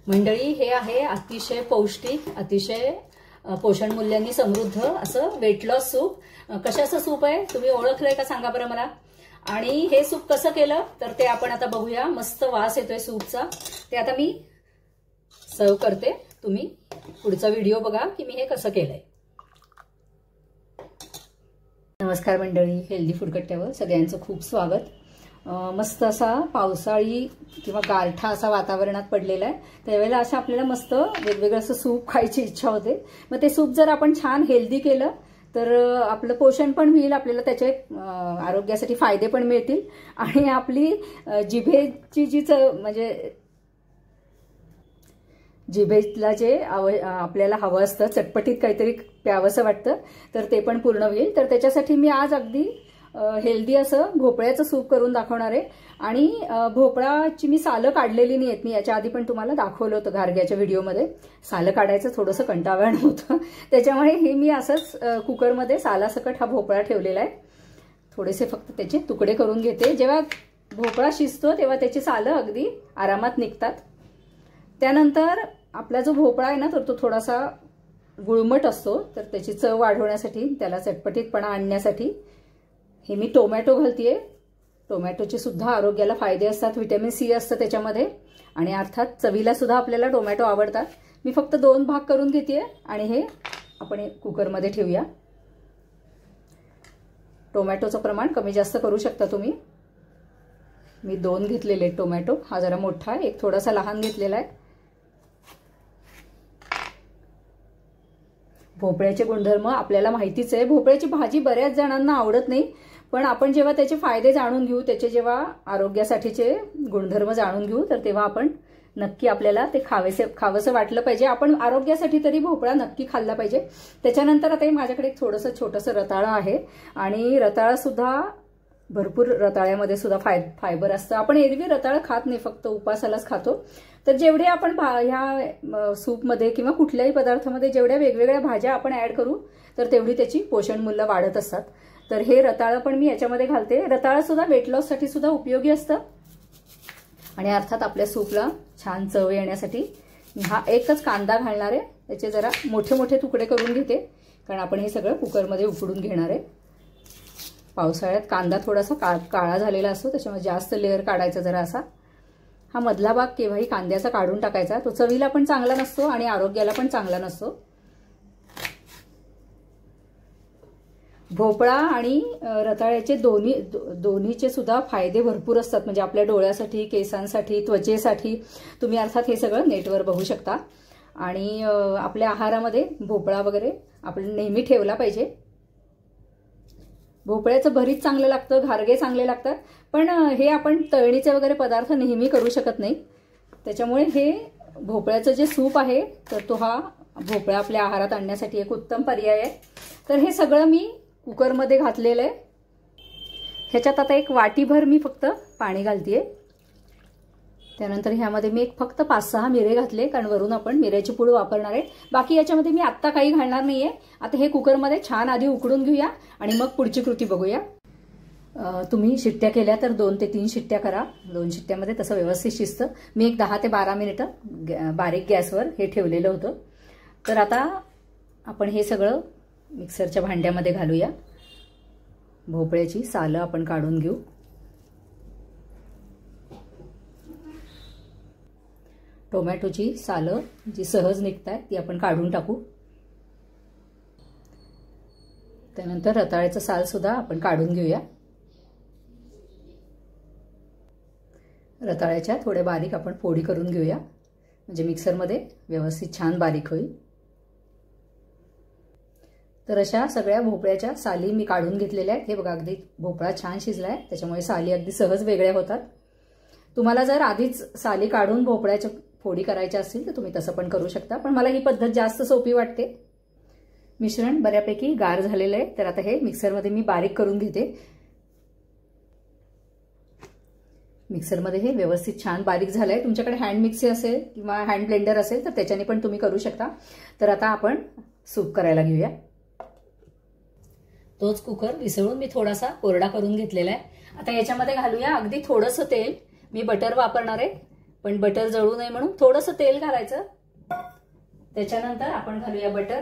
मंडळी, हे आहे अतिशय पौष्टिक, अतिशय पोषण मूल्यांनी समृद्ध असं वेट लॉस सूप. कशाचं सूप आहे तुम्ही ओळखलंय का सांगा बरं मला. आणि हे सूप कसं केलं तर ते आपण आता बघूया. मस्त वास येतोय सूपचा. ते आता मी सर्व करते. तुम्ही पुढचा व्हिडिओ बघा की मी हे कसं केलंय. नमस्कार मंडळी, हेल्दी फूड कट्ट्यावर सगळ्यांचं खूप स्वागत. मस्त असा पावसाळी किंवा गारठा असा वातावरणात पडलेला आहे. त्यावेळेला असं आपल्याला मस्त वेगवेगळं असं सूप खायची इच्छा होते. मग ते सूप जर आपण छान हेल्दी केलं तर आपलं पोषण पण होईल, आपल्याला त्याचे आरोग्यासाठी फायदे पण मिळतील आणि आपली जिभेची जी म्हणजे जिभेला जे आपल्याला हवं असतं, चटपटीत काहीतरी प्यावंसं वाटतं, तर ते पण पूर्ण होईल. तर त्याच्यासाठी मी आज अगदी हेल्दी असं भोपळ्याचं सूप करून दाखवणार आहे. आणि भोपळाची मी सालं काढलेली नाही आहेत. मी याच्या आधी पण तुम्हाला दाखवलं होतं घारग्याच्या व्हिडिओमध्ये. सालं काढायचं थोडंसं कंटाळवाणं होतं, त्याच्यामुळे हे मी असंच कुकरमध्ये सालासकट हा भोपळा ठेवलेला आहे. थोडेसे फक्त त्याचे तुकडे करून घेते. जेव्हा भोपळा शिजतो तेव्हा त्याची सालं अगदी आरामात निघतात. त्यानंतर आपला जो भोपळा आहे ना तर तो थोडासा गुळमट असतो, तर त्याची चव वाढवण्यासाठी, त्याला चटपटीतपणा आणण्यासाठी हे मी टोमॅटो घालतेय. टोमॅटोचे सुद्धा आरोग्याला फायदे असतात, व्हिटॅमिन सी असतं त्याच्यामध्ये आणि अर्थात चवीला सुद्धा आपल्याला टोमॅटो आवडतात. मी फक्त 2 भाग करून घेतेय आणि हे आपण कुकरमध्ये ठेवूया. टोमॅटोचं प्रमाण कमी जास्त करू शकता तुम्ही. मी 2 घेतलेले टोमॅटो. हा जरा मोठा आहे, एक थोडासा लहान घेतलेला आहे. भोपळ्याचे गुणधर्म आपल्याला माहितीच आहे. भोपळ्याची भाजी बऱ्याच जणांना आवडत नाही, पण आपण जेव्हा त्याचे फायदे जाणून घेऊ, त्याचे जेव्हा आरोग्यासाठीचे गुणधर्म जाणून घेऊ, तर तेव्हा आपण नक्की आपल्याला ते खावंसं वाटलं पाहिजे. आपण आरोग्यासाठी तरी भोपळा नक्की खाल्ला पाहिजे. त्याच्यानंतर आता माझ्याकडे एक छोटंसं रताळं आहे आणि रताळा सुद्धा भरपूर, रताळ्यामध्ये सुद्धा फायबर असतं. आपण एरवी रताळं खात नाही, फक्त उपासालाच खातो. तर जेवढे आपण ह्या सूपमध्ये किंवा कुठल्याही पदार्थामध्ये जेवढ्या वेगवेगळ्या भाज्या आपण ऍड करू तर तेवढी त्याची पोषण मूल्य वाढत असतात. तर हे रताळं पण मी याच्यामध्ये घालते. रताळं सुद्धा वेट लॉस साठी सुद्धा उपयोगी असतं आणि अर्थात आपल्या सूपला छान चव येण्यासाठी हा एकच कांदा घालणार आहे. त्याचे जरा मोठे मोठे तुकडे करून घेते, कारण आपण हे सगळं कुकरमध्ये उकडून घेणार आहे. पावसाळ्यात कांदा थोडासा काळा झालेला असतो, त्याच्यामुळे जास्त लेअर काढायचा जरा असा. हा मधला भाग केव्हाही कांद्याचा काढून टाकायचा. तो चवीला पण चांगला नसतो आणि आरोग्याला पण चांगला नसतो. भोपळा आणि रताळ्याचे दोन्हीचे सुद्धा फायदे भरपूर असतात. म्हणजे आपल्या डोळ्यासाठी, केसांसाठी, त्वचेसाठी तुम्ही अर्थात हे सगळं नेटवर बघू शकता. आणि आपल्या आहारामध्ये भोपळा वगैरे आपण नेहमी ठेवला पाहिजे. भोपळ्याचं भरीत चांगलं लागतं, घारगे चांगले लागतात, पण हे आपण तळणीचे वगैरे पदार्थ नेहमी करू शकत नाही. त्याच्यामुळे हे भोपळ्याचं जे सूप आहे तर तो हा भोपळा आपल्या आहारात आणण्यासाठी एक उत्तम पर्याय आहे. तर हे सगळं मी कुकरमध्ये घातलेलं आहे. ह्याच्यात आता एक वाटीभर मी फक्त पाणी घालतेय. त्यानंतर ह्यामध्ये मी फक्त 5-6 मिरे घातले, कारण वरून आपण मिऱ्याची पूड वापरणार आहे. बाकी याच्यामध्ये मी आत्ता काही घालणार नाहीये. आता हे कुकरमध्ये छान आधी उकडून घेऊया आणि मग पुढची कृती बघूया. तुम्ही शिट्ट्या केल्या तर 2 ते 3 शिट्ट्या करा. 2 शिट्ट्यामध्ये तसं व्यवस्थित शिजतं. मी एक 10 ते 12 मिनिटं बारीक गॅसवर हे ठेवलेलं होतं. तर आता आपण हे सगळं मिक्सरच्या भांड्यामध्ये घालूया. भोपळ्याची सालं आपण काढून घेऊ. टोमॅटोची सालं जी सहज निघतात ती आपण काढून टाकू. त्यानंतर रताळ्याचं साल सुद्धा आपण काढून घेऊया. रताळ्याच्या थोड्या बारीक आपण फोडी करून घेऊया, म्हणजे मिक्सरमध्ये व्यवस्थित छान बारीक होईल. तर अशा सगळ्या भोपळ्याच्या साली मी काढून घेतलेल्या आहेत. हे बघा, अगदी भोपळा छान शिजलाय, त्याच्यामुळे साली अगदी सहज वेगळ्या होतात. तुम्हाला जर आधीच साली काढून भोपळ्याच्या फोडी करायच्या असतील तर तुम्ही तसं पण करू शकता, पण मला ही पद्धत जास्त सोपी वाटते. मिश्रण बऱ्यापैकी गार झालेलं आहे, तर आता हे मिक्सरमध्ये मी बारीक करून घेते. मिक्सरमध्ये हे व्यवस्थित छान बारीक झालंय. तुमच्याकडे हँड मिक्सी असेल किंवा हँड ब्लेंडर असेल तर त्याच्याने पण तुम्ही करू शकता. तर आता आपण सूप करायला घेऊया. तोच कुकर विसळून मी थोडासा कोरडा करून घेतलेला आहे. आता याच्यामध्ये घालूया अगदी थोडंसं तेल. मी बटर वापरणार आहे. पण बटर जळू नये म्हणून थोडंसं तेल घालायचं. त्याच्यानंतर आपण घालूया बटर.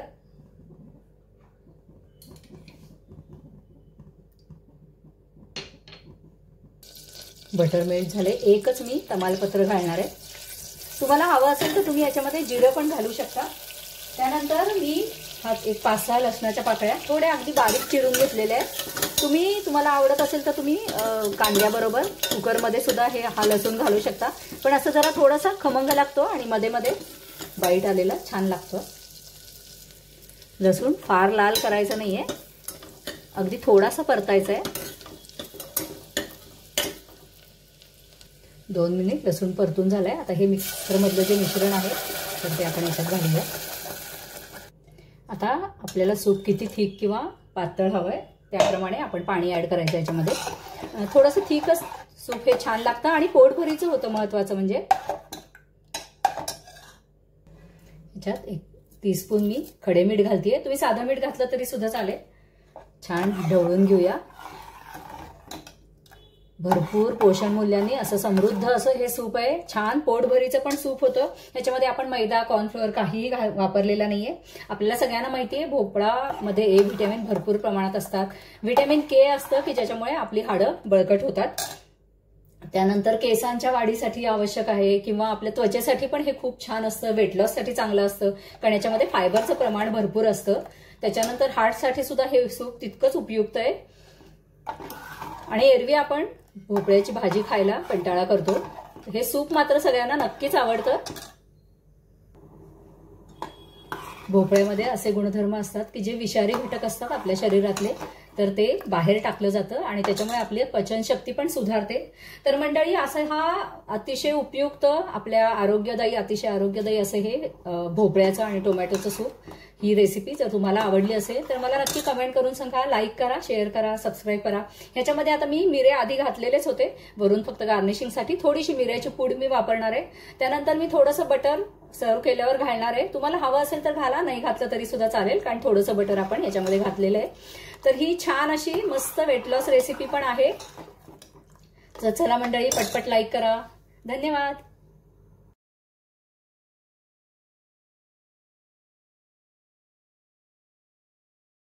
बटर मेल्ट झाले. एकच मी तमालपत्र घालणार आहे. तुम्हाला हवं असेल तर तुम्ही याच्यामध्ये जिरं पण घालू शकता. त्यानंतर मी हा एक 5-6 लसणाच्या पाकळ्या थोड्या अगदी बारीक चिरून घेतलेल्या आहेत. तुम्हाला आवडत असेल तर तुम्ही कांद्याबरोबर कुकरमध्ये सुद्धा हा लसूण घालू शकता. पण असं जरा थोडासा खमंग लागतो आणि मध्ये मध्ये बाईट आलेला छान लागतो. लसूण फार लाल करायचं नाहीये, अगदी थोडासा परतायचा आहे. 2 मिनिट लसूण परतून झालाय. आता हे मिक्सरमधलं जे मिश्रण आहे तर ते आपण याच्यात घालूया. आता आपल्याला सूप किती थिक किंवा पातळ हवंय त्याप्रमाणे आपण पाणी ऍड करायचं याच्यामध्ये. थोडंसं थिकच सूप हे छान लागतं आणि पोटभरीचं होतं. महत्वाचं म्हणजे याच्यात 1 टीस्पून मी खडे मीठ घालतेय. तुम्ही साधं मीठ घातलं तरी सुद्धा चालेल. छान ढवळून घेऊया. भरपूर पोषण मूल्यांनी असं समृद्ध असं हे सूप आहे. छान पोटभरीचं पण सूप होतं. याच्यामध्ये आपण मैदा कॉर्नफ्लोअर काहीही वापरलेला नाहीये. आपल्याला सगळ्यांना माहिती आहे भोपळामध्ये ए व्हिटॅमिन भरपूर प्रमाणात असतात. व्हिटॅमिन के असतं की ज्याच्यामुळे आपली हाडं बळकट होतात. त्यानंतर केसांच्या वाढीसाठी आवश्यक आहे किंवा आपल्या त्वचेसाठी पण हे खूप छान असतं. वेट लॉससाठी चांगलं असतं कारण याच्यामध्ये फायबरचं प्रमाण भरपूर असतं. त्याच्यानंतर हार्टसाठी सुद्धा हे सूप तितकंच उपयुक्त आहे. आणि एरवी आपण भोपळ्याची भाजी खायला कंटाळा करतो. हे सूप मात्र सगळ्यांना नक्कीच आवडतं. भोपळ्यामध्ये असे गुणधर्म असतात की जे विषारी घटक असतात आपल्या शरीरातले तर ते बाहेर टाकलं जातं आणि त्याच्यामुळे आपली पचनशक्ती पण सुधारते. तर मंडळी असं हा अतिशय उपयुक्त आपल्या आरोग्यदायी अतिशय आरोग्यदायी असं हे भोपळ्याचं आणि टोमॅटोचं सूप. ही रेसिपी जर तुम्हाला आवडली असेल तर मला नक्की कमेंट करून सांगा. लाईक करा, शेअर करा, सबस्क्राईब करा. ह्याच्यामध्ये आता मी मिरे आधी घातलेलेच होते. वरून फक्त गार्निशिंगसाठी थोडीशी मिऱ्याची पूड मी वापरणार आहे. त्यानंतर मी थोडंसं बटर सर्व केल्यावर घालणार आहे. तुम्हाला हवं असेल तर घाला, नाही घातलं तरी सुद्धा चालेल कारण थोडंसं बटर आपण याच्यामध्ये घातलेलं आहे. तर ही छान अशी मस्त वेट लॉस रेसिपी पण आहे. तर चला मंडळी पटपट लाईक करा. धन्यवाद.